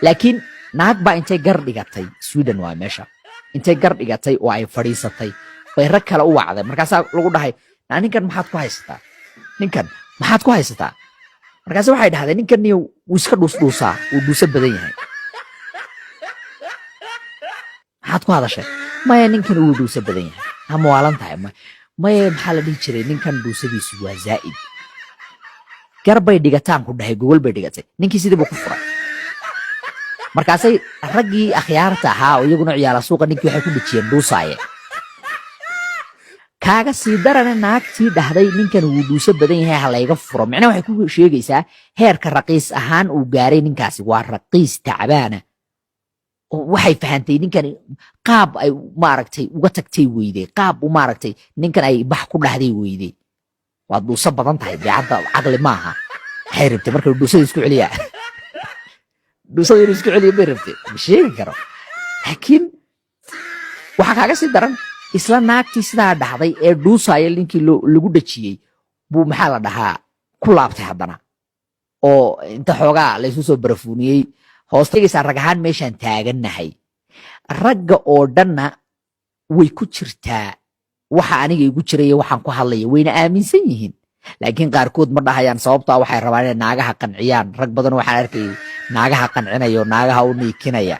laakiin naag baa intay gar dhigatay Sweden waa meesha intay gar dhigatay oo ay fadhiisatay bay rag kale u wacday markaasaa lagu dhahay ninkan maxaad ku haysataa markaas waxay dhahdeen ninkan wuu iska dhuusdhuusaa wuu dhuusa badan yahay maxaad ku hadashay maya ninkan wuu dhuusa badan yahay ama waalan tahay maya maxaa la dhihi jiray ninkan dhuusadiisu waa zaa'id garbay dhigataan ku dhahay gogol bay dhigatay ninkii sidii buu ku furay markaasay raggii akhyaarta ahaa oo iyaguna ciyaala suuqa ninkii waxay ku dhijiyeen dhuusaaye kaaga sii darana naagtii dhahday ninkan wuu dhuusa badan yahay ha layga furo micnaha waxay ku sheegaysaa heerka raqiis ahaan uu gaaray ninkaasi waa raqiis tacbaana waxay fahantay ninkan qaab ay maaragtay uga tagtay weyday qaab u maaragtay ninkan ay bax ku dhahday weyday waa dhuusa badan tahay beecadda caqli maaha waxay rabtay marka dhuusada isku celiya dhuusada inuu isku celiya bay rabtay ma sheegi karo laakiin waxaa kaaga sii daran isla naagtii sidaa dhahday ee dhuusaya ninkii lagu dhajiyey buu maxaa la dhahaa ku laabtay haddana oo inta xoogaa laysu soo barafuuniyey hoostagaysaa rag ahaan meeshaan taagannahay ragga oo dhanna way ku jirtaa waxa aniga igu jiraya waxaan ku hadlaya wayna aaminsan yihiin laakiin qaarkood ma dhahayaan sababtaa waxay rabaan inay naagaha qanciyaan rag badan waxaan arkayay naagaha qancinaya oo naagaha u niikinaya